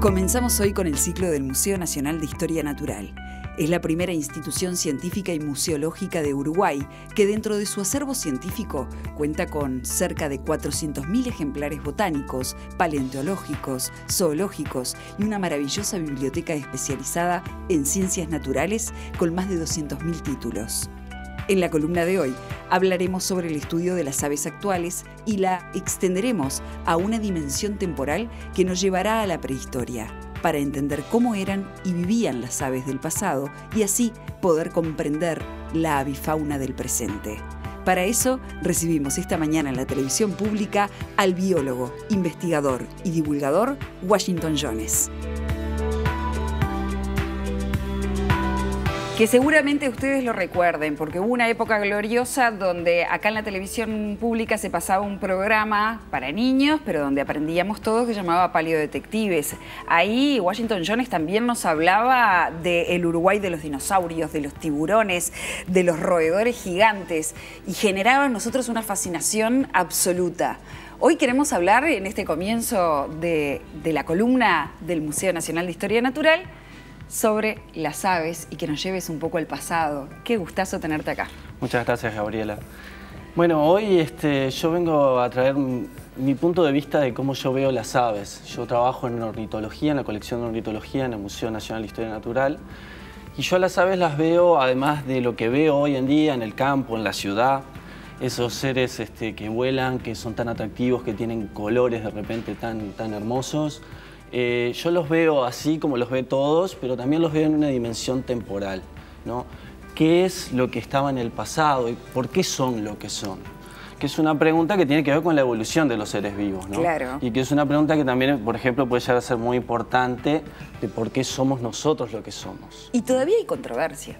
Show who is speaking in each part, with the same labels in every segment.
Speaker 1: Comenzamos hoy con el ciclo del Museo Nacional de Historia Natural. Es la primera institución científica y museológica de Uruguay que dentro de su acervo científico cuenta con cerca de 400.000 ejemplares botánicos, paleontológicos, zoológicos y una maravillosa biblioteca especializada en ciencias naturales con más de 200.000 títulos. En la columna de hoy hablaremos sobre el estudio de las aves actuales y la extenderemos a una dimensión temporal que nos llevará a la prehistoria, para entender cómo eran y vivían las aves del pasado y así poder comprender la avifauna del presente. Para eso recibimos esta mañana en la televisión pública al biólogo, investigador y divulgador Washington Jones. Que seguramente ustedes lo recuerden, porque hubo una época gloriosa donde acá en la televisión pública se pasaba un programa para niños, pero donde aprendíamos todos, que se llamaba Paleodetectives. Ahí Washington Jones también nos hablaba del Uruguay de los dinosaurios, de los tiburones, de los roedores gigantes, y generaba en nosotros una fascinación absoluta. Hoy queremos hablar, en este comienzo de la columna del Museo Nacional de Historia Natural, sobre las aves y que nos lleves un poco al pasado. Qué gustazo tenerte acá.
Speaker 2: Muchas gracias, Gabriela. Bueno, hoy yo vengo a traer mi punto de vista de cómo yo veo las aves. Yo trabajo en ornitología, en la colección de ornitología en el Museo Nacional de Historia Natural. Y yo a las aves las veo, además de lo que veo hoy en día en el campo, en la ciudad, esos seres que vuelan, que son tan atractivos, que tienen colores de repente tan hermosos. Yo los veo así como los ve todos, pero también los veo en una dimensión temporal, ¿no? ¿Qué es lo que estaba en el pasado y por qué son lo que son? Que es una pregunta que tiene que ver con la evolución de los seres vivos, ¿no?
Speaker 1: Claro.
Speaker 2: Y que es una pregunta que también, por ejemplo, puede llegar a ser muy importante de por qué somos nosotros lo que somos.
Speaker 1: Y todavía hay controversia.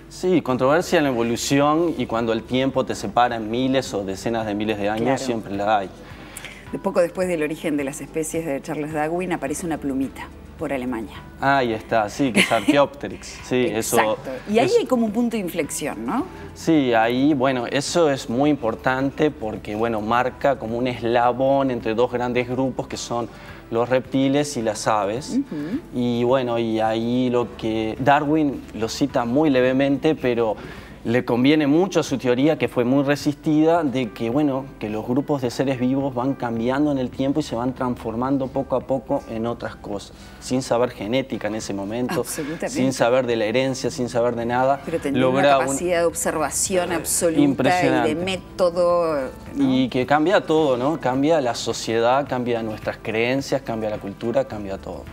Speaker 2: Sí, controversia en la evolución, y cuando el tiempo te separa en miles o decenas de miles de años, claro, siempre la hay.
Speaker 1: Poco después del origen de las especies de Charles Darwin aparece una plumita por Alemania.
Speaker 2: Ahí está, sí, que es Archaeopteryx. Sí,
Speaker 1: exacto. Y ahí hay como un punto de inflexión, ¿no?
Speaker 2: Sí, ahí, bueno, eso es muy importante porque, bueno, marca como un eslabón entre dos grandes grupos que son los reptiles y las aves. Y bueno, y ahí lo que Darwin lo cita muy levemente, pero le conviene mucho a su teoría, que fue muy resistida, de que, bueno, que los grupos de seres vivos van cambiando en el tiempo y se van transformando poco a poco en otras cosas, sin saber genética en ese momento, sin saber de la herencia, sin saber de nada.
Speaker 1: Pero tenía una capacidad de observación absoluta y de método, ¿no?
Speaker 2: Y que cambia todo, ¿no? Cambia la sociedad, cambia nuestras creencias, cambia la cultura, cambia todo.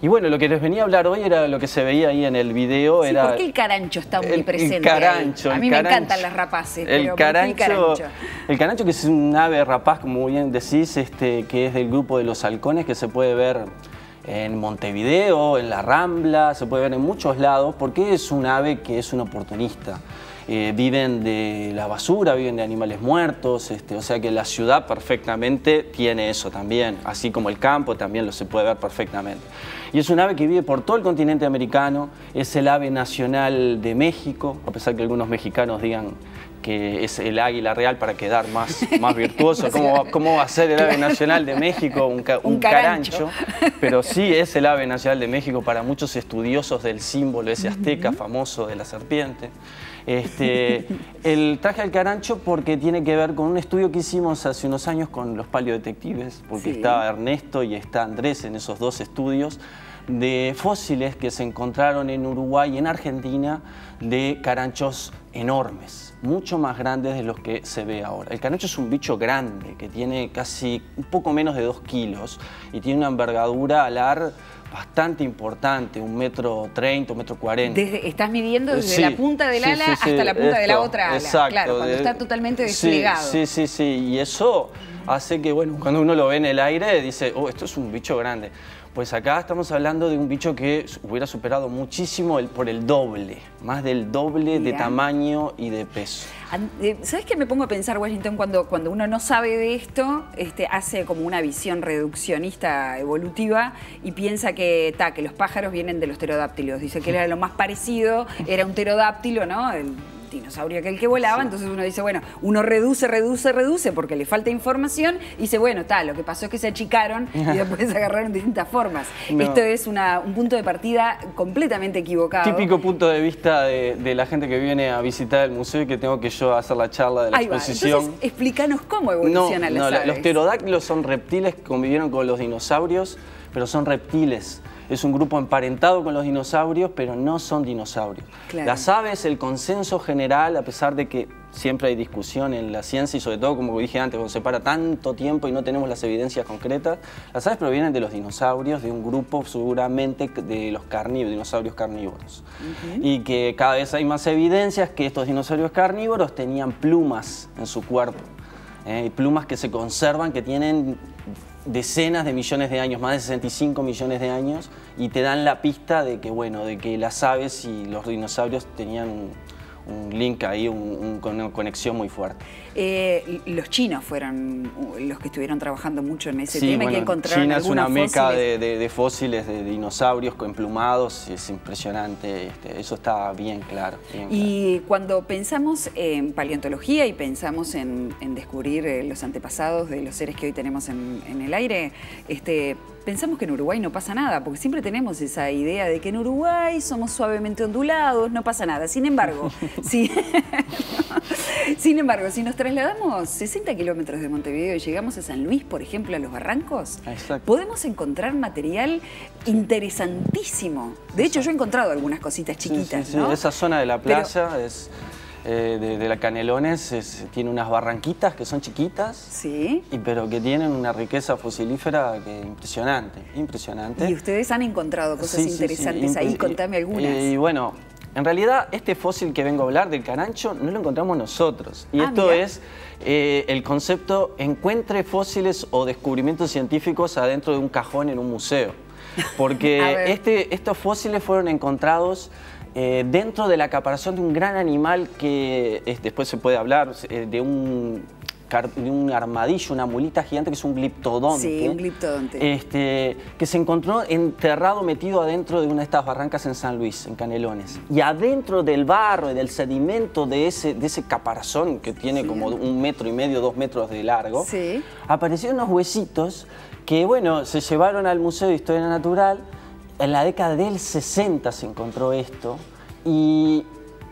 Speaker 2: Y bueno, lo que les venía a hablar hoy era lo que se veía ahí en el video.
Speaker 1: Sí,
Speaker 2: era
Speaker 1: ¿por qué el carancho está muy presente?
Speaker 2: El carancho.
Speaker 1: A mí me encantan las rapaces, pero
Speaker 2: carancho,
Speaker 1: ¿por qué el carancho?
Speaker 2: El carancho, que es un ave rapaz, como bien decís, que es del grupo de los halcones, que se puede ver en Montevideo, en la Rambla, se puede ver en muchos lados, porque es un ave que es un oportunista. Viven de la basura, viven de animales muertos, o sea que la ciudad perfectamente tiene eso también, así como el campo también lo se puede ver perfectamente. Y es un ave que vive por todo el continente americano, es el ave nacional de México, a pesar que algunos mexicanos digan que es el águila real para quedar más virtuoso. ¿Cómo va a ser el ave nacional de México? Un carancho. Pero sí es el ave nacional de México para muchos estudiosos del símbolo ese azteca famoso de la serpiente. El traje al carancho porque tiene que ver con un estudio que hicimos hace unos años con los paleodetectives, porque está Ernesto y está Andrés en esos dos estudios, de fósiles que se encontraron en Uruguay y en Argentina de caranchos enormes, mucho más grandes de los que se ve ahora. El carancho es un bicho grande que tiene casi un poco menos de 2 kilos y tiene una envergadura alar bastante importante, 1,30 m, 1,40 m.
Speaker 1: Estás midiendo desde la punta del ala hasta la punta de la otra ala.
Speaker 2: Exacto,
Speaker 1: claro, cuando está totalmente desplegado.
Speaker 2: Sí, y eso hace que, bueno, cuando uno lo ve en el aire, dice, oh, esto es un bicho grande. Pues acá estamos hablando de un bicho que hubiera superado muchísimo por el doble, más del doble de tamaño y de peso.
Speaker 1: ¿Sabes qué me pongo a pensar, Washington, cuando uno no sabe de esto, hace como una visión reduccionista evolutiva y piensa que los pájaros vienen de los pterodáctilos? Dice que era lo más parecido, era un pterodáctilo, ¿no? dinosaurio aquel que volaba, entonces uno dice, bueno, uno reduce porque le falta información y dice, bueno, lo que pasó es que se achicaron y después agarraron distintas formas. No. Esto es un punto de partida completamente equivocado.
Speaker 2: Típico punto de vista de la gente que viene a visitar el museo y que tengo que yo hacer la charla de la exposición.
Speaker 1: Entonces, explícanos cómo evolucionan las aves.
Speaker 2: Los pterodáctilos son reptiles que convivieron con los dinosaurios, pero son reptiles. Es un grupo emparentado con los dinosaurios, pero no son dinosaurios. Claro. Las aves, el consenso general, a pesar de que siempre hay discusión en la ciencia y sobre todo, como dije antes, cuando se para tanto tiempo y no tenemos las evidencias concretas, las aves provienen de los dinosaurios, de un grupo seguramente de los dinosaurios carnívoros. Y que cada vez hay más evidencias que estos dinosaurios carnívoros tenían plumas en su cuerpo. Y plumas que se conservan, que tienen decenas de millones de años, más de 65 millones de años, y te dan la pista de que, bueno, de que las aves y los dinosaurios tenían un link ahí, una conexión muy fuerte.
Speaker 1: Los chinos fueron los que estuvieron trabajando mucho en ese tema y que encontraron
Speaker 2: China es una meca
Speaker 1: fósiles.
Speaker 2: de fósiles de dinosaurios emplumados, es impresionante, eso está bien claro.
Speaker 1: Y cuando pensamos en paleontología y pensamos en descubrir los antepasados de los seres que hoy tenemos en el aire, pensamos que en Uruguay no pasa nada, porque siempre tenemos esa idea de que en Uruguay somos suavemente ondulados, no pasa nada. Sin embargo, si nos trasladamos 60 kilómetros de Montevideo y llegamos a San Luis, por ejemplo, a Los Barrancos, podemos encontrar material interesantísimo. De hecho, yo he encontrado algunas cositas chiquitas, ¿no?
Speaker 2: Esa zona de la playa de la Canelones tiene unas barranquitas que son chiquitas, pero que tienen una riqueza fosilífera que impresionante.
Speaker 1: Y ustedes han encontrado cosas interesantes ahí, contame algunas.
Speaker 2: Y bueno, en realidad este fósil que vengo a hablar del carancho no lo encontramos nosotros. Y esto es el concepto encuentre fósiles o descubrimientos científicos adentro de un cajón en un museo. Porque estos fósiles fueron encontrados dentro de la caparazón de un gran animal que después se puede hablar de un armadillo, una mulita gigante que es un gliptodonte.
Speaker 1: Sí, un gliptodonte.
Speaker 2: Que se encontró enterrado, metido adentro de una de estas barrancas en San Luis, en Canelones. Y adentro del barro y del sedimento de ese caparazón que tiene como 1,5 metros, 2 metros de largo, aparecieron unos huesitos que, bueno, se llevaron al Museo de Historia Natural. En la década del 60 se encontró esto y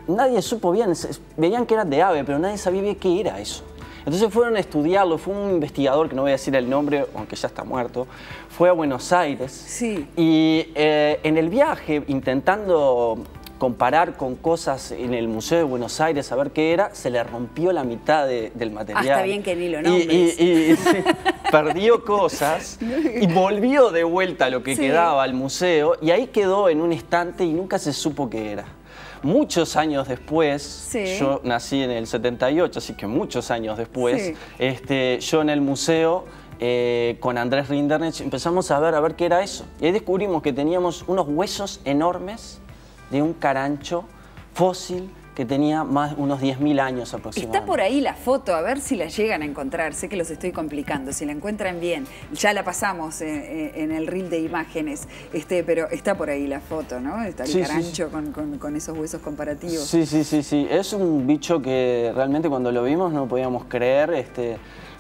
Speaker 2: nadie supo bien, veían que eran de ave, pero nadie sabía bien qué era eso. Entonces fueron a estudiarlo, fue un investigador, que no voy a decir el nombre, aunque ya está muerto, fue a Buenos Aires y en el viaje, intentando comparar con cosas en el Museo de Buenos Aires, a ver qué era, se le rompió la mitad del material.
Speaker 1: Está bien que ni lo nombres.
Speaker 2: Y perdió cosas y volvió de vuelta a lo que quedaba al museo y ahí quedó en un estante y nunca se supo qué era. Muchos años después, yo nací en el 78, así que muchos años después, yo en el museo con Andrés Rinderknecht empezamos a ver qué era eso. Y ahí descubrimos que teníamos unos huesos enormes de un carancho fósil que tenía unos 10.000 años aproximadamente.
Speaker 1: Está por ahí la foto, a ver si la llegan a encontrar. Sé que los estoy complicando, si la encuentran bien. Ya la pasamos en el reel de imágenes, pero está por ahí la foto, ¿no? Está el carancho con esos huesos comparativos.
Speaker 2: Sí. Es un bicho que realmente cuando lo vimos no podíamos creer,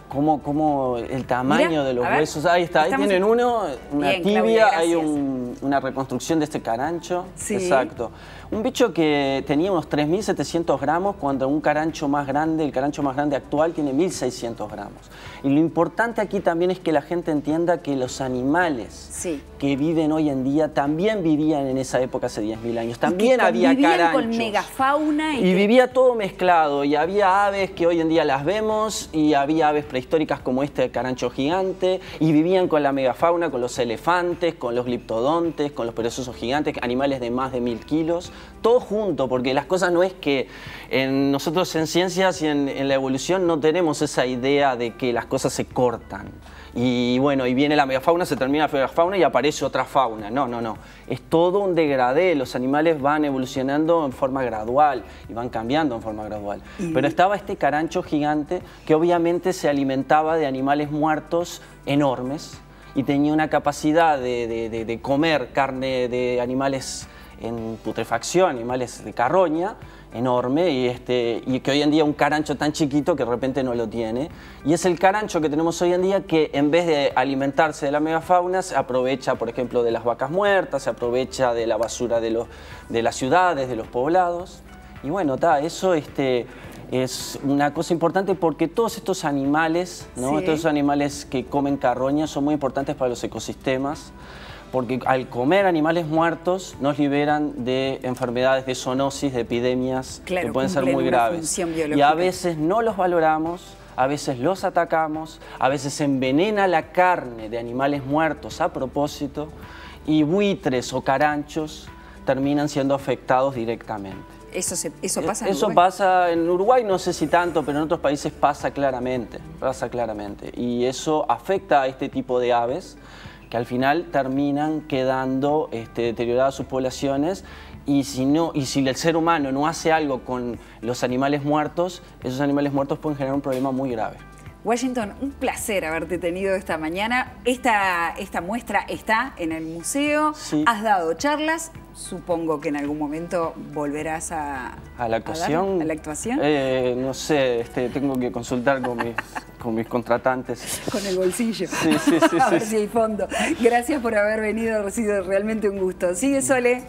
Speaker 2: cómo el tamaño de los huesos. Ahí está, ahí tienen una tibia, Claudia, hay una reconstrucción de este carancho. Exacto. Un bicho que tenía unos 3.700 gramos cuando un carancho más grande, el carancho más grande actual, tiene 1.600 gramos. Y lo importante aquí también es que la gente entienda que los animales que viven hoy en día también vivían en esa época hace 10.000 años. También había caranchos.
Speaker 1: Con megafauna.
Speaker 2: Y vivía todo mezclado. Y había aves que hoy en día las vemos y había aves prehistóricas como este carancho gigante. Y vivían con la megafauna, con los elefantes, con los gliptodontes, con los perezosos gigantes, animales de más de 1.000 kilos. Todo junto, porque las cosas no es que nosotros en ciencias y en la evolución no tenemos esa idea de que las cosas se cortan. Y bueno, y viene la megafauna, se termina la megafauna y aparece otra fauna. No. Es todo un degradé. Los animales van evolucionando en forma gradual y van cambiando en forma gradual. Pero estaba este carancho gigante que obviamente se alimentaba de animales muertos enormes y tenía una capacidad de comer carne de animales en putrefacción, animales de carroña, enorme y que hoy en día un carancho tan chiquito que de repente no lo tiene. Y es el carancho que tenemos hoy en día que en vez de alimentarse de la megafauna se aprovecha, por ejemplo, de las vacas muertas, se aprovecha de la basura de las ciudades, de los poblados. Y bueno, eso es una cosa importante porque todos estos animales, ¿no?
Speaker 1: Sí.
Speaker 2: Estos animales que comen carroña son muy importantes para los ecosistemas, porque al comer animales muertos nos liberan de enfermedades de zoonosis, de epidemias que pueden ser muy graves. Y a veces no los valoramos, a veces los atacamos, a veces se envenena la carne de animales muertos a propósito y buitres o caranchos terminan siendo afectados directamente.
Speaker 1: ¿Eso pasa en Uruguay?
Speaker 2: Eso pasa en Uruguay, no sé si tanto, pero en otros países pasa claramente. Y eso afecta a este tipo de aves que al final terminan quedando deterioradas sus poblaciones y si el ser humano no hace algo con los animales muertos, esos animales muertos pueden generar un problema muy grave.
Speaker 1: Washington, un placer haberte tenido esta mañana. Esta muestra está en el museo,
Speaker 2: sí.
Speaker 1: Has dado charlas, supongo que en algún momento volverás a
Speaker 2: la actuación.
Speaker 1: ¿A la actuación?
Speaker 2: No sé, tengo que consultar con mis contratantes.
Speaker 1: Con el bolsillo.
Speaker 2: Sí.
Speaker 1: A ver si hay fondo. Gracias por haber venido, ha sido realmente un gusto. Sigue, Sole.